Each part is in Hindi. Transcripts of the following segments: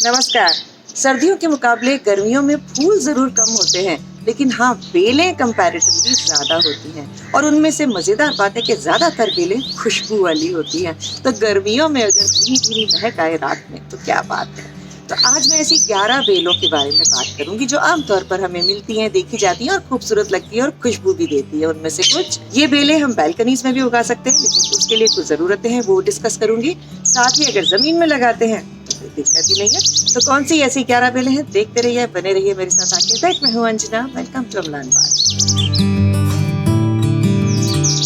नमस्कार। सर्दियों के मुकाबले गर्मियों में फूल जरूर कम होते हैं, लेकिन हाँ, बेलें कंपैरेटिवली ज्यादा होती हैं। और उनमें से मजेदार बात है कि ज्यादातर बेलें खुशबू वाली होती हैं। तो गर्मियों में अगर धीमी धीमी महक आए रात में तो क्या बात है। तो आज मैं ऐसी 11 बेलों के बारे में बात करूंगी जो आमतौर पर हमें मिलती हैं, देखी जाती हैं और खूबसूरत लगती है और खुशबू भी देती है। उनमें से कुछ ये बेलें हम बैल्कनीज में भी उगा सकते हैं, लेकिन उसके लिए कुछ जरूरतें हैं, वो डिस्कस करूंगी। साथ ही अगर जमीन में लगाते हैं तो कोई दिक्कत ही नहीं है। तो कौन सी ऐसी 11 बेलें हैं, देखते रहिए, बने रहिए मेरे साथ। आके देख, मैं हूँ अंजना, वेलकम टू अमलान बाग।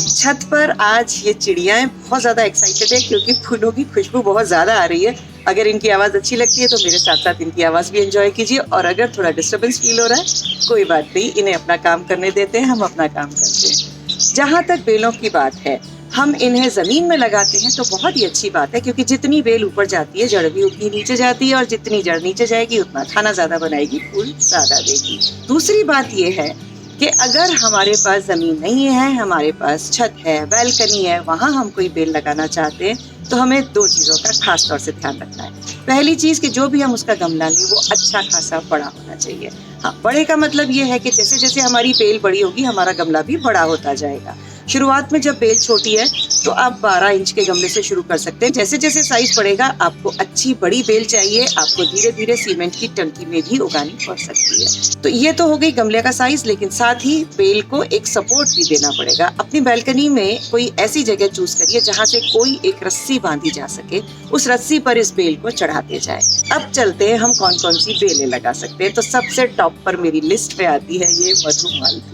छत पर आज ये चिड़ियाएं बहुत ज्यादा एक्साइटेड है क्योंकि फूलों की खुशबू बहुत ज्यादा आ रही है। अगर इनकी आवाज अच्छी लगती है तो मेरे साथ साथ इनकी आवाज भी एंजॉय कीजिए, और अगर थोड़ा डिस्टर्बेंस फील हो रहा है कोई बात नहीं, इन्हें अपना काम करने देते हैं, हम अपना काम करते हैं। जहां तक बेलों की बात है, हम इन्हें जमीन में लगाते हैं तो बहुत ही अच्छी बात है, क्योंकि जितनी बेल ऊपर जाती है जड़ भी उतनी नीचे जाती है, और जितनी जड़ नीचे जाएगी उतना खाना ज्यादा बनाएगी, फूल ज्यादा देगी। दूसरी बात यह है कि अगर हमारे पास जमीन नहीं है, हमारे पास छत है, बैल्कनी है, वहां हम कोई बेल लगाना चाहते हैं तो हमें दो चीजों का खास तौर से ध्यान रखना है। पहली चीज कि जो भी हम उसका गमला लें वो अच्छा खासा बड़ा होना चाहिए। हाँ, बड़े का मतलब ये है कि जैसे जैसे हमारी बेल बड़ी होगी हमारा गमला भी बड़ा होता जाएगा। शुरुआत में जब बेल छोटी है तो आप 12 इंच के गमले से शुरू कर सकते हैं। जैसे जैसे साइज बढ़ेगा आपको अच्छी बड़ी बेल चाहिए, आपको धीरे धीरे सीमेंट की टंकी में भी उगानी पड़ सकती है। तो ये तो हो गई गमले का साइज, लेकिन साथ ही बेल को एक सपोर्ट भी देना पड़ेगा। अपनी बैल्कनी में कोई ऐसी जगह चूज करिए जहाँ से कोई एक रस्सी बांधी जा सके, उस रस्सी पर इस बेल को चढ़ाते जाए। अब चलते हैं हम कौन कौन सी बेलें लगा सकते हैं। तो सबसे टॉप पर मेरी लिस्ट पे आती है ये मधुमालती।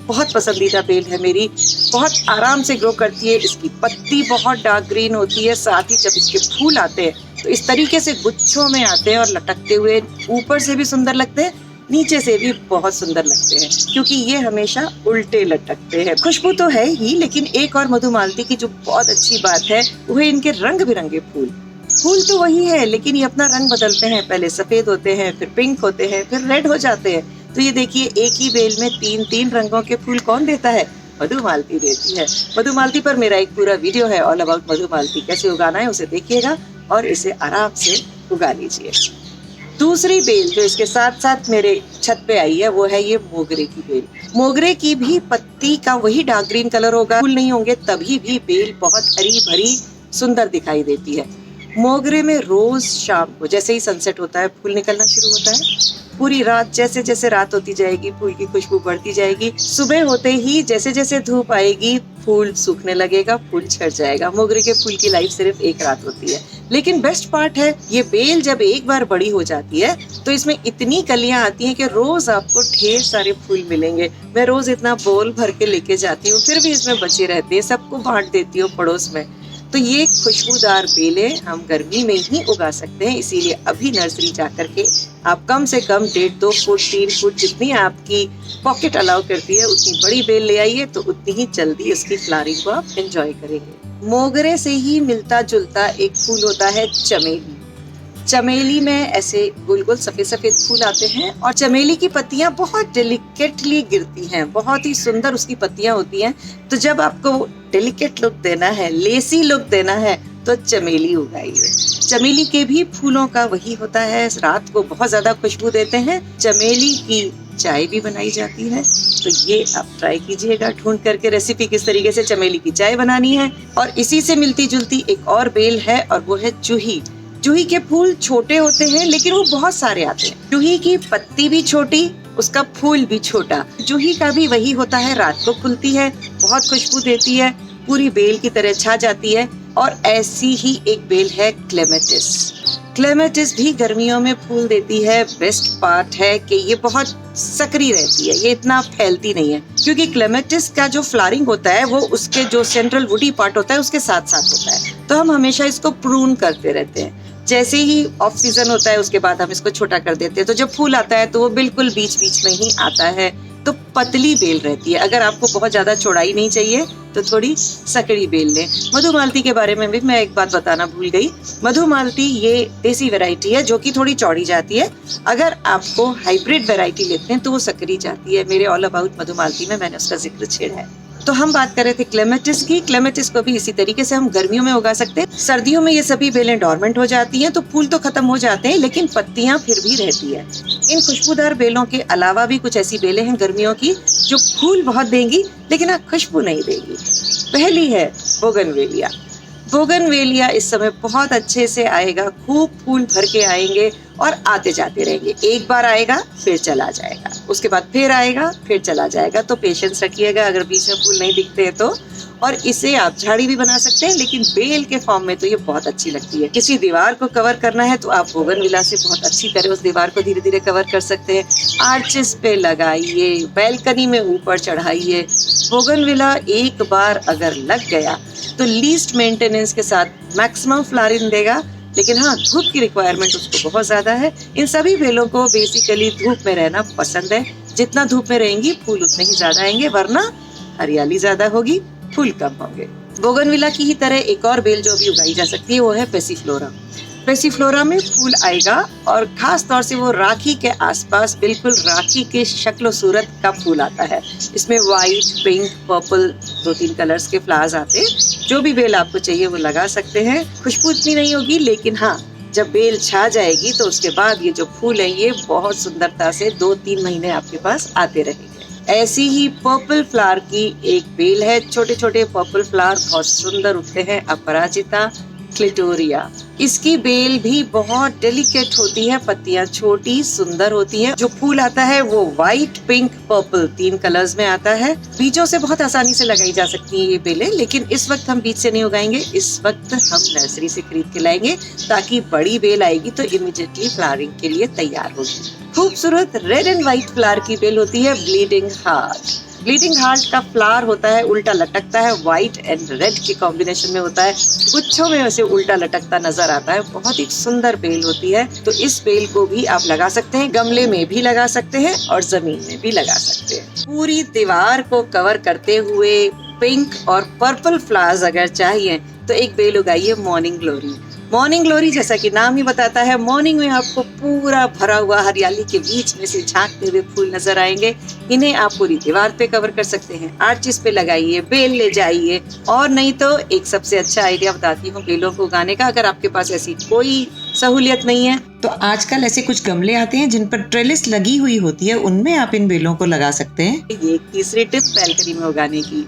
बहुत पसंदीदा बेल है मेरी, बहुत आराम से ग्रो करती है, इसकी पत्ती बहुत डार्क ग्रीन होती है, साथ ही जब इसके फूल आते हैं तो इस तरीके से गुच्छों में आते हैं और लटकते हुए ऊपर से भी सुंदर लगते हैं, नीचे से भी बहुत सुंदर लगते हैं, क्योंकि ये हमेशा उल्टे लटकते हैं। खुशबू तो है ही, लेकिन एक और मधुमालती की जो बहुत अच्छी बात है वो है इनके रंग बिरंगे फूल। फूल तो वही है लेकिन ये अपना रंग बदलते हैं, पहले सफेद होते हैं, फिर पिंक होते हैं, फिर रेड हो जाते हैं। तो ये देखिए, एक ही बेल में 3-3 रंगों के फूल कौन देता है? मधुमालती देती है। मधुमालती पर मेरा एक पूरा वीडियो है ऑल अबाउट मधुमालती, कैसे उगाना है उसे देखिएगा और इसे आराम से उगा लीजिए। दूसरी बेल जो इसके साथ साथ मेरे छत पे आई है वो है ये मोगरे की बेल। मोगरे की भी पत्ती का वही डार्क ग्रीन कलर होगा, फूल नहीं होंगे तभी भी बेल बहुत हरी भरी सुंदर दिखाई देती है। मोगरे में रोज शाम को जैसे ही सनसेट होता है फूल निकलना शुरू होता है। पूरी रात जैसे जैसे रात होती जाएगी फूल की खुशबू बढ़ती जाएगी। सुबह होते ही जैसे जैसे धूप आएगी फूल सूखने लगेगा, फूल झड़ जाएगा। मोगरे के फूल की लाइफ सिर्फ एक रात होती है। लेकिन बेस्ट पार्ट है, ये बेल जब एक बार बड़ी हो जाती है तो इसमें इतनी कलियां आती हैं कि रोज आपको ढेर सारे फूल मिलेंगे। मैं रोज इतना बोल भर के लेके जाती हूँ, फिर भी इसमें बचे रहते हैं, सबको बांट देती हूँ पड़ोस में। तो ये खुशबूदार बेलें हम गर्मी में ही उगा सकते हैं, इसीलिए अभी नर्सरी जाकर के आप कम से कम 1.5-2 फुट 3 फुट जितनी आपकी पॉकेट अलाउ करती है उतनी बड़ी बेल ले आइए, तो उतनी ही जल्दी इसकी फ्लावरिंग को आप एंजॉय करेंगे। मोगरे से ही मिलता जुलता एक फूल होता है चमेली। चमेली में ऐसे गोल गोल सफेद सफेद फूल आते हैं और चमेली की पत्तियां बहुत डेलिकेटली गिरती हैं, बहुत ही सुंदर उसकी पत्तियां होती हैं। तो जब आपको डेलिकेट लुक देना है, लेसी लुक देना है, तो चमेली उगाइए। चमेली के भी फूलों का वही होता है, रात को बहुत ज्यादा खुशबू देते हैं। चमेली की चाय भी बनाई जाती है, तो ये आप ट्राई कीजिएगा ढूंढ करके रेसिपी किस तरीके से चमेली की चाय बनानी है। और इसी से मिलती जुलती एक और बेल है और वो है जूही। जूही के फूल छोटे होते हैं लेकिन वो बहुत सारे आते हैं। जूही की पत्ती भी छोटी, उसका फूल भी छोटा। जूही का भी वही होता है, रात को खुलती है, बहुत खुशबू देती है, पूरी बेल की तरह छा जाती है। और ऐसी ही एक बेल है क्लेमेटिस। क्लेमेटिस भी गर्मियों में फूल देती है। बेस्ट पार्ट है कि ये बहुत सकरी रहती है, ये इतना फैलती नहीं है, क्योंकि क्लेमेटिस का जो फ्लावरिंग होता है वो उसके जो सेंट्रल वुडी पार्ट होता है उसके साथ साथ होता है। तो हम हमेशा इसको प्रून करते रहते हैं। जैसे ही ऑफ सीजन होता है उसके बाद हम इसको छोटा कर देते हैं, तो जब फूल आता है तो वो बिल्कुल बीच बीच में ही आता है। तो पतली बेल रहती है। अगर आपको बहुत ज्यादा चौड़ाई नहीं चाहिए तो थोड़ी सकड़ी बेल लें। मधुमालती के बारे में भी मैं एक बात बताना भूल गई। मधुमालती ये देसी वैरायटी है जो कि थोड़ी चौड़ी जाती है। अगर आपको हाइब्रिड वैरायटी लेते हैं तो वो सकड़ी जाती है। मेरे ऑल अबाउट मधुमालती में मैंने उसका जिक्र छेड़ा है। तो हम बात कर रहे थे क्लेमेटिस की। क्लेमेटिस को भी इसी तरीके से हम गर्मियों में उगा सकते हैं। सर्दियों में ये सभी बेलें डोरमेंट हो जाती हैं, तो फूल तो खत्म हो जाते हैं लेकिन पत्तियां फिर भी रहती है। इन खुशबूदार बेलों के अलावा भी कुछ ऐसी बेलें हैं गर्मियों की जो फूल बहुत देंगी लेकिन खुशबू नहीं देगी। पहली है बोगनवेलिया। बोगनवेलिया इस समय बहुत अच्छे से आएगा, खूब फूल भर के आएंगे और आते जाते रहेंगे। एक बार आएगा फिर चला जाएगा, उसके बाद फिर आएगा फिर चला जाएगा। तो पेशेंस रखिएगा अगर बीच में फूल नहीं दिखते हैं तो। और इसे आप झाड़ी भी बना सकते हैं, लेकिन बेल के फॉर्म में तो ये बहुत अच्छी लगती है। किसी दीवार को कवर करना है तो आप बोगनविला से बहुत अच्छी तरह उस दीवार को धीरे धीरे कवर कर सकते हैं। आर्चेस पे लगाइए, बैल्कनी में ऊपर चढ़ाइए। बोगनविला एक बार अगर लग गया तो लीस्ट मेंटेनेंस के साथ मैक्सिमम फ्लावरिंग देगा, लेकिन हाँ, धूप की रिक्वायरमेंट उसको बहुत ज्यादा है। इन सभी बेलों को बेसिकली धूप में रहना पसंद है। जितना धूप में रहेंगी फूल उतने ही ज्यादा आएंगे, वरना हरियाली ज्यादा होगी, फूल कम होंगे। बोगनविला की ही तरह एक और बेल जो अभी उगाई जा सकती है वो है पैसीफ्लोरा। पैसीफ्लोरा में फूल आएगा और खास तौर से वो राखी के आसपास बिल्कुल राखी के शक्ल सूरत का फूल आता है। इसमें वाइट, पिंक, पर्पल 2-3 कलर्स के फ्लावर्स आते हैं। जो भी बेल आपको चाहिए वो लगा सकते हैं। खुशबू इतनी नहीं होगी, लेकिन हाँ, जब बेल छा जाएगी तो उसके बाद ये जो फूल है ये बहुत सुंदरता से 2-3 महीने आपके पास आते रहेंगे। ऐसी ही पर्पल फ्लावर की एक बेल है। छोटे छोटे पर्पल फ्लावर बहुत सुंदर उगते हैं, अपराजिता क्लिटोरिया। इसकी बेल भी बहुत डेलिकेट होती है, पत्तियां छोटी सुंदर होती हैं। जो फूल आता है वो व्हाइट, पिंक, पर्पल 3 कलर्स में आता है। बीजों से बहुत आसानी से लगाई जा सकती है ये बेलें, लेकिन इस वक्त हम बीज से नहीं उगाएंगे। इस वक्त हम नर्सरी से खरीद के लाएंगे, ताकि बड़ी बेल आएगी तो इमीडिएटली फ्लावरिंग के लिए तैयार होगी। खूबसूरत रेड एंड व्हाइट फ्लावर की बेल होती है ब्लीडिंग हार्ट। ब्लीडिंग हार्ट का फ्लावर होता है, उल्टा लटकता है, व्हाइट एंड रेड के कॉम्बिनेशन में होता है। गुच्छों में वैसे उल्टा लटकता नजर आता है। बहुत ही सुंदर बेल होती है। तो इस बेल को भी आप लगा सकते हैं, गमले में भी लगा सकते हैं और जमीन में भी लगा सकते हैं। पूरी दीवार को कवर करते हुए पिंक और पर्पल फ्लावर्स अगर चाहिए तो एक बेल उगाइए मॉर्निंग ग्लोरी। मॉर्निंग ग्लोरी जैसा कि नाम ही बताता है, मॉर्निंग में आपको पूरा भरा हुआ हरियाली के बीच में से झांकते हुए फूल नजर आएंगे। इन्हें आप पूरी दीवार पे कवर कर सकते हैं, आर्चिस पे लगाइए, बेल ले जाइए। और नहीं तो एक सबसे अच्छा आइडिया बताती हूँ बेलों को उगाने का। अगर आपके पास ऐसी कोई सहूलियत नहीं है तो आजकल ऐसे कुछ गमले आते हैं जिन पर ट्रेलिस लगी हुई होती है, उनमें आप इन बेलों को लगा सकते हैं। ये एक तीसरी टिप बैल्कनी में उगाने की।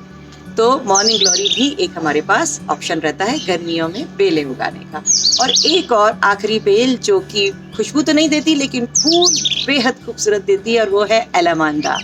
तो मॉर्निंग ग्लोरी भी एक हमारे पास ऑप्शन रहता है गर्मियों में बेलें उगाने का। और एक और आखिरी बेल जो कि खुशबू तो नहीं देती लेकिन फूल बेहद खूबसूरत देती है, और वो है एलामांडा।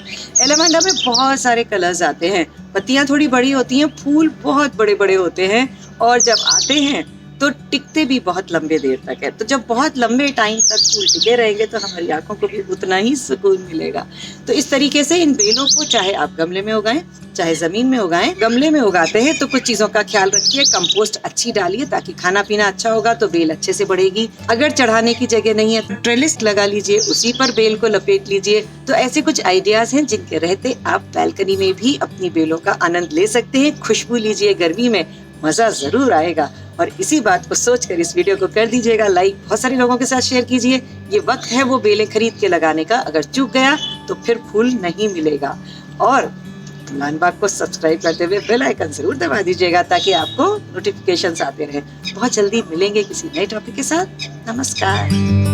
एलामांडा में बहुत सारे कलर्स आते हैं। पत्तियां थोड़ी बड़ी होती हैं, फूल बहुत बड़े बड़े होते हैं, और जब आते हैं तो टिकते भी बहुत लंबे देर तक है। तो जब बहुत लंबे टाइम तक फूल टिके रहेंगे तो हमारी आंखों को भी उतना ही सुकून मिलेगा। तो इस तरीके से इन बेलों को चाहे आप गमले में उगाएं चाहे जमीन में उगाएं। गमले में उगाते हैं तो कुछ चीजों का ख्याल रखिए, कंपोस्ट अच्छी डालिए ताकि खाना पीना अच्छा होगा तो बेल अच्छे से बढ़ेगी। अगर चढ़ाने की जगह नहीं है तो ट्रेलिस लगा लीजिए, उसी पर बेल को लपेट लीजिए। तो ऐसे कुछ आइडियाज हैं जिनके रहते आप बैल्कनी में भी अपनी बेलों का आनंद ले सकते हैं। खुशबू लीजिए, गर्मी में मजा जरूर आएगा। और इसी बात को सोचकर इस वीडियो को कर दीजिएगा लाइक, बहुत सारे लोगों के साथ शेयर कीजिए। ये वक्त है वो बेलें खरीद के लगाने का, अगर चूक गया तो फिर फूल नहीं मिलेगा। और प्लान बाग को सब्सक्राइब करते हुए बेल आइकन जरूर दबा दीजिएगा ताकि आपको नोटिफिकेशंस आते रहे। बहुत जल्दी मिलेंगे किसी नए टॉपिक के साथ। नमस्कार।